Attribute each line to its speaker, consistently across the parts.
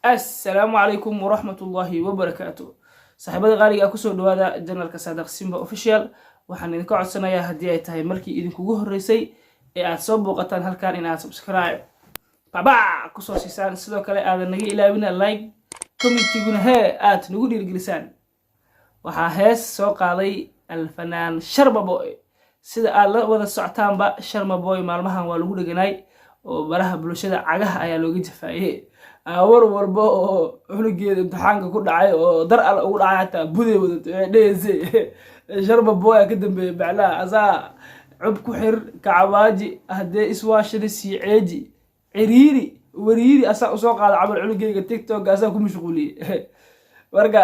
Speaker 1: السلام عليكم ورحمة الله وبركاته. صاحبada qaaliga ku soo dhawaada channelka Saadaq Simba Official. waxaan idin ka codsanayaa haddii ay tahay markii idinkugu horeysay ee aad soo booqataan halkan in aad subscribe ku soo siisaan, sidoo kale aad naga ilaawina like, comment-guna aad nagu dhiirigelisaan. waxaa hees soo qaaday alfanaan Sharma Boy. sida aad la wada socotaanba Sharma Boy maalmahan waa lagu dhaganay oo baraha bulshada cagaha ayaa looga jafaayay. war walba oo cunugeeda imtixaanka ku dhacay oo dar al ugu dhacay hataa buday wadato dheese Sharma Boy ka dambeeyay baclaa asaa cub ku xir kacabaaji hadee iswaashada si ceeji ciriiri wariiri asaa soo qaada camal cunugeega TikTok asaa ku mashquuliyay. marka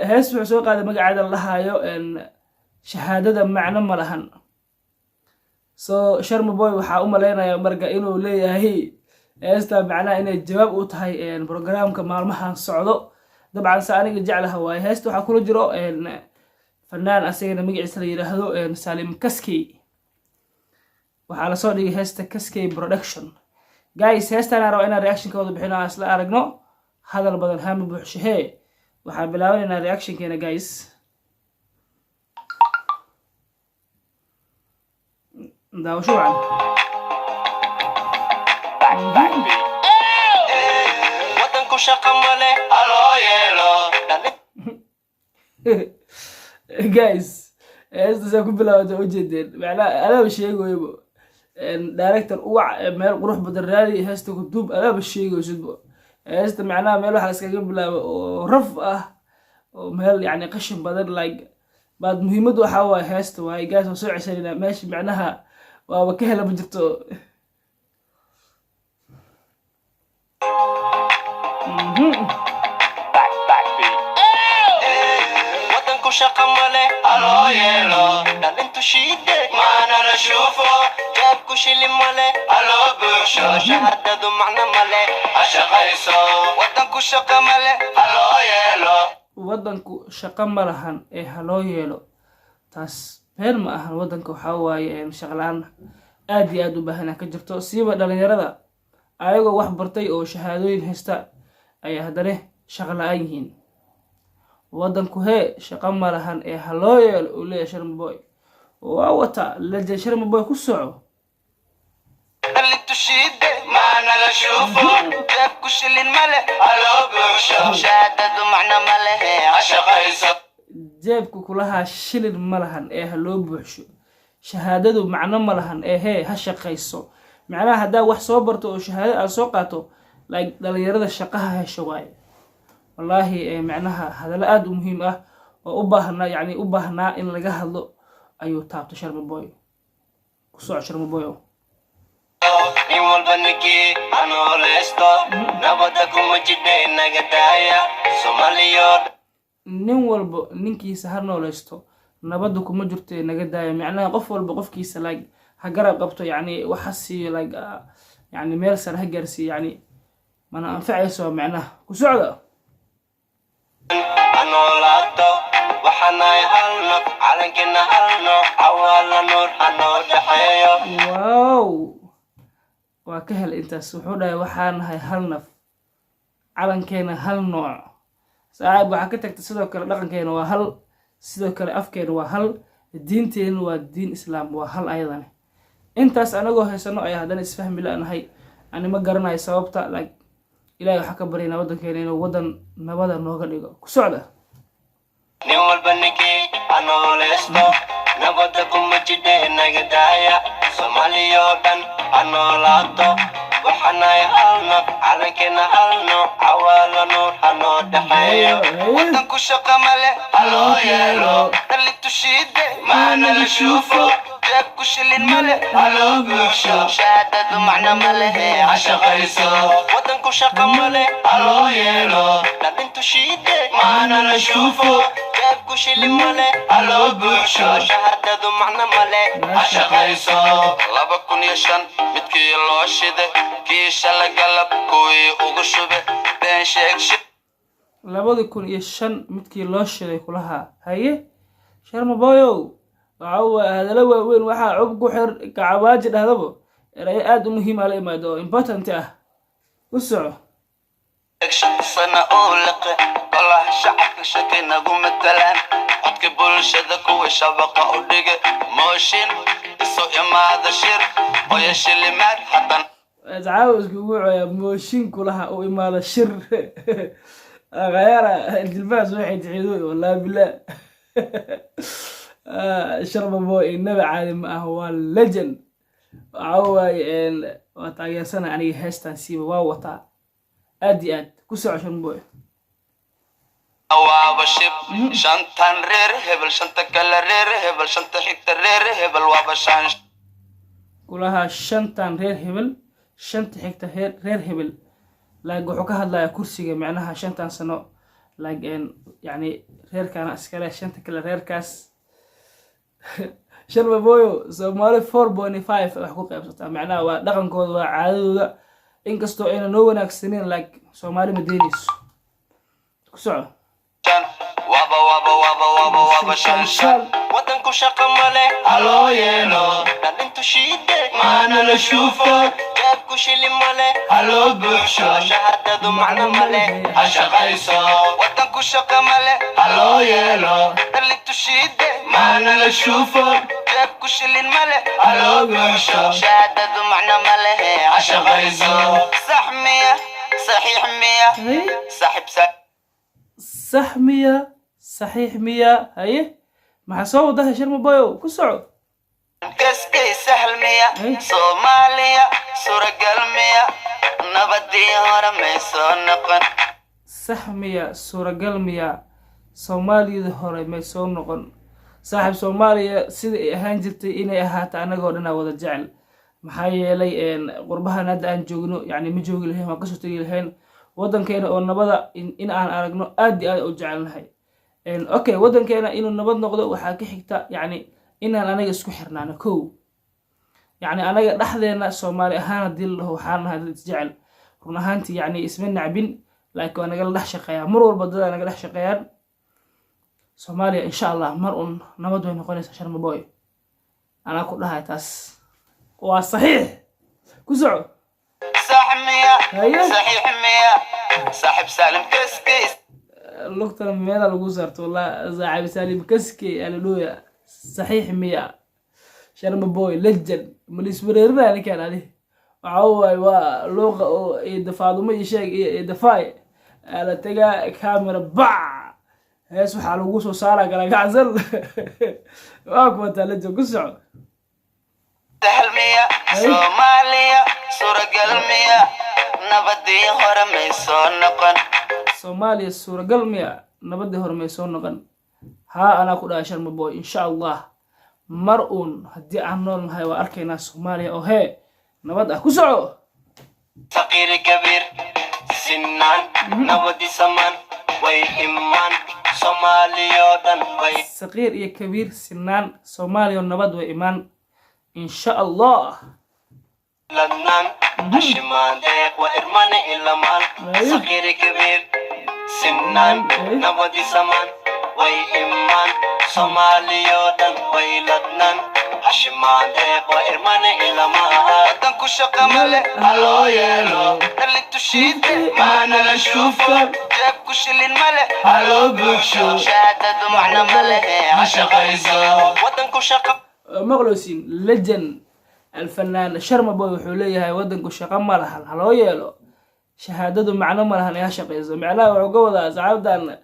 Speaker 1: hees wuxuu soo qaaday magaceeda la hayo shahaadada macno ma lahan. Sharma Boy waxaa u maleynayaa marka inuu leeyahay heesta macnaha inay jawaab u tahay programka maalmahan socdo. dabcan sa aniga jeclaha waay heesta waxaa kula jiro fanaan asagana magaciisa la yiraahdo Salim Kaskey. waxaa la soo dhigay heesta Kaskey Production. guys, heestan aan rabo inaan reaction ka wada bixino isla aragno. hadal badan hama buuxshe. waxaa bilaabaynaa reaction keena guys. daawasho wacan. guys, heesta saa ku bilaawata ujeedeen macnaha adaaba sheegoybo director uwac meel qurux badan raadi heesta ku duub adaaba sheegoysidbo. heesta macnaha meel waxa iskaga bilaabo oo raf ah oo meel yani qashin badan like baad muhiimadu waxa waa heesta waay guys. oo soo ceshanina meesha macnaha waaba ka hela ma jirto.
Speaker 2: شقمله الو يلو دلنتو شيده ما انا اشوفه جاب كشلي ماله الو بوشو شهدد معنا ماله اشقيسو ودنكو شقمله الو يلو
Speaker 1: wadanku shaqo ma lahan ee haloo yeelo. taas been ma ahan. wadanka waxaa waaye shaqlaan aad iyo aad u baahan ka jirto, siiba dhalinyarada ayagoo wax bartay oo shahaadooyin haysta ayaa haddana shaqo la-aan yihiin. wadanku shaqo ma lahan ee haloo yeelo uu leeyahay Sharma Boy. waa wata la Sharma Boy ku soco.
Speaker 2: دلنتو شيده ما انا اشوفه جاب كشلي ماله الو بوشو شهدد معنا ماله اشقيسو
Speaker 1: jeebku kulahaa shilin ma lahan ee ha loo buuxsho. shahaadadu macno ma lahan ee ha shaqayso. macnaha haddaa wax soo barto oo shahaado aad soo qaato like dhalinyarada shaqaha hesho waaye. wallaahi macnaha hadallo aad u muhiim ah oo u baahnaa in laga hadlo ayuu taabtay Sharma Boy. ku soco Sharma Boy.
Speaker 2: nin walba ninkii anooleesto nabada kuma jidhe naga daaya Soomaaliyo.
Speaker 1: nin walba ninkiisa ha nooleysto nabada kuma jirto naga daaya. macnaha qof walba qofkiisa like ha garab qabto, yani waxa siiyo like yani meel sare ha gaarsiiyo, yani mana anfacayso macnaha. ku socda.
Speaker 2: anolaato waxaanay halno calankina halno cawaala nuur hanoo dhaxeeyo.
Speaker 1: wow, waa ka hel intaas. wuxuu dhahay waxaan nahay hal naf, calankeena hal nooc. saaxiib waxaa ka tagta sidoo kale dhaqankeena waa hal, sidoo kale afkeena waa hal, diinteena waa diin islaam waa hal ayadana. intaas anagoo haysano ayaa haddana isfahmi la-nahay. ani ma garanayo sababta like ilaahay waxaa ka baryaynaa wadankeena inuu wadan nabada nooga dhigo. ku socda.
Speaker 2: nin walba ninkii anooleesto nabada kuma jidhe naga daaya Soomaaliyo dhan anolaato waxaanay halno calankina halno cawaala nuur hanoo dhaxeeyo. wadanku shaqo male haloo yeelo dhallintu shiide maana la shuufo جاب كشلي ماله الو بوشو شهادد معنا ماله عشقيسو ودنكو شقه ماله الو يلو دلنتو شيده معنا نشوفه جاب كشلي ماله الو بوشو شهادد معنا ماله عشقيسو لبكون يشان متكي لو شده كيشا لقلب كوي ugu shube been sheeg
Speaker 1: 2005 midkii loo shiday kulaha haye Sharma Boy. hadala waaweyn waxaa cub ku xir kacabaaji dhahdabo eray aad u muhiim ah la imaado important ah. u soco.
Speaker 2: sana oo liqe golaha shacabka shaki nagu matalaan codka bulshada kuwa shabaqa u dhige mooshin isu imaada shir oya shilimaad haddan
Speaker 1: تعاوز كوعي موشين كلها او إمالة شر غيارة التلفاز واحد عيدوي والله بالله شرب بوي النبي عالم هو اللجن عواي وطاقيا سنة يعني هستان سيبا واوطا اد كسو عشان بوي
Speaker 2: waaba shib shantan reer hebel shanta kale reer hebel shanta xigta reer hebel waaba shan
Speaker 1: كلها شنطان رير هبل شنط حكتا رير هبل لاق وحو كهدلايا كرسيga معناها شنطان سنة لاق يعني رير كان اسكالا شنطة كلا رير كاس شرب بويو سومالي 4.5 وحكو قيبسطا معناها ودقن كود وعادو انكستو اينا نو وناكسنين لاق سومالي مدينيس كسوعو
Speaker 2: waaba shan wadanku shaqa male haloo yeelo dhalintu shiide maana la shuufo jeebku shili male haloo buuxsho shahaadadu macno male ha shaqayso wadanku shaqa male haloo yeelo dhalintu shiide maana la shuufo jeebku shilin male haloo buuxsho shahaadadu macno male ha shaqayso sax miya saxiix miya saaxib
Speaker 1: صح مية صحيح مية هاي مع صوت ده شرم بايو كسعو
Speaker 2: كسكي سهل مية صوماليا سورة قلمية نبدي هرمي سونقن
Speaker 1: صح مية سورة قلمية صومالي ظهر ما يسون نقن صاحب صوماليا سيد هانجرتي إني أهات أنا قولنا وذا جعل محايا لي إن قربها نادى أن جوجنو يعني مجوج لهين ما قصوا تيجي لهين waddankeena oo nabada in aan aragno aad iyo aad u jecelnahay okay waddankeena inuu nabad noqdo waxa ka xigta yani inaan anaga isku xirnaano koow yani anaga dhaxdeena Soomaali ahaan hadii la waxaan nahay dad jecel run ahaantii yani isma nacbin laakiin anaga la dhax shaqeeyaa mar walba dad anaga dhax shaqeeyaan Soomaaliya insha Allah mar un nabad way noqonaysaa sharma boy ana ku dhahay taas waa saxiix ku soco
Speaker 2: صحيح مية صاحب سالم كسكي
Speaker 1: اللقطة ميلا لغو صارت والله صاحب سالم كسكي هللويا صحيح مية شرم بوي لجن مليس مريرنا يعني كان عليه وعوي ولغة يدفعوا ما يشيك يدفاي على تجا كاميرا باع يسوح على لغو صارا قال قعزل واكو لجن قصعوا
Speaker 2: تهلمية صوماليا سورة قلمية نبدي هرمي سونقن
Speaker 1: صوماليا سورة قلمية نبدي هرمي سونقن ها أنا كل عشان مبوي إن شاء الله مرؤون هدي عنون هاي وأركينا صوماليا أو هي نبدأ كسعو
Speaker 2: فقير كبير سنان نبدي سمان وإيمان صوماليا دن
Speaker 1: صغير يا كبير سنان صوماليا نبد وإيمان إن شاء الله
Speaker 2: لبنان الشمال وإرماني إلمان صغير كبير سنان نبدي سمان وإيمان صوماليا دن ويلبنان الشمال وإرماني إلمان دنكو شقمالي هلو يلو اللي تشيد معنا نشوفه جابكو شلين مالي هلو بوحشو شهادة معنا مالي عشق يزو ودنكو شقم
Speaker 1: مغلوسين لجن الفنان شرم بوي وحوليه هاي ودنكو شقا مالهن هلو يلو شهادته معنا مالهن يا شقيزو معناه وعقودا سعودان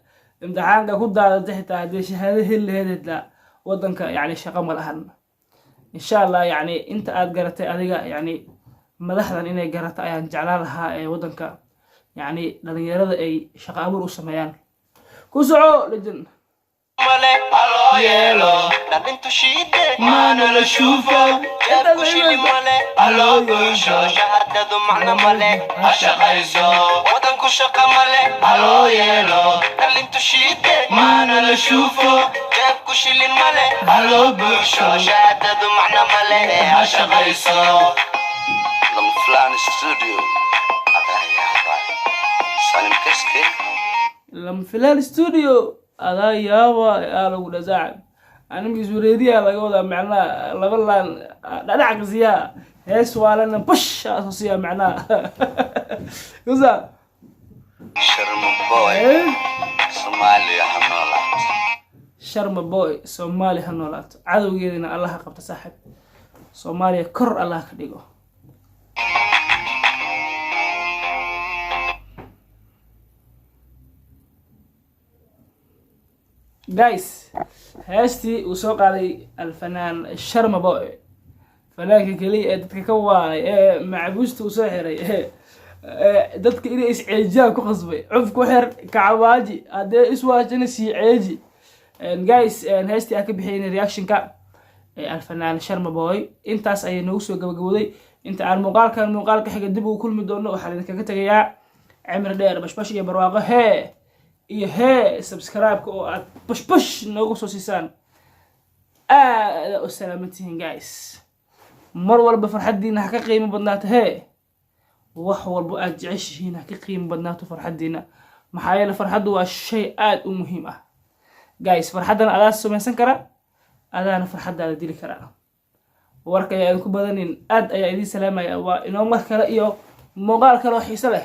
Speaker 1: امتحانك كودا تحتا هذه شهاده اللي هدت لا ودنك يعني شقا مالهن ان شاء الله يعني انت اد قرتي اديغا يعني مدحدان inay garata ayaan jeclaan lahaa ee wadanka yani dhalinyarada ay shaqo abuur u sameeyaan ku soco lajin
Speaker 2: مالي هلو يلو دنتو شيده ما نشوفه جابكو شيلي مالي هلو يوشو شهادته معنا مالي عشق يزو ودنكو شقا مالي هلو يلو دنتو شيده ما نشوفه جابكو شيلي مالي هلو بوشو شهادته معنا مالي عشق يزو لما فلان استوديو هذا هذا سالم كسكي
Speaker 1: لما فلان استوديو هذا يابا يا لو دزعم انا ميزوريديا laga wada macna laba laan dhanac qasiya hees waalana bash asasiya macna kusa
Speaker 2: Sharma boy Soomaaliya ha noolaato.
Speaker 1: Sharma boy Soomaali ha noolaato. Cadowgeedina Allah ha qabta saaxiib. Soomaaliya kor Allah ka dhigo. guys heestii uu soo qaaday alfanaan Sharma boy fanaanka kaliya ee dadka ka waay ee macbuusta uu soo xiray dadka inay is ceejaan ku qasbay cufku xir kacawaaji hadee iswaajina si ceeji guys heestii aan ka bixiyay reaction-ka alfanaan Sharma boy intaas ayay nagu soo gabagabowday inta aan muuqaalka xiga dib u kulmi doono waxaan idinkaga tagayaa cimri dheer bashbash iyo barwaaqo iyo subscribe-ka oo aad bashbash noogu soo siisaan aad u salaamantihiin guys mar walba farxadiina ha ka qiimo badnaato wax walba aad jeceshihiin ha ka qiimo badnaato farxadiina maxaa yeelay farxaddu waa shay aad u muhiim ah guys farxadan adaa samaysan kara adaana farxadaada dili kara warka ayaa idinku badanin aad ayaa idin salaamaya waa inoo mar kale iyo muuqaal kale oo xiiso leh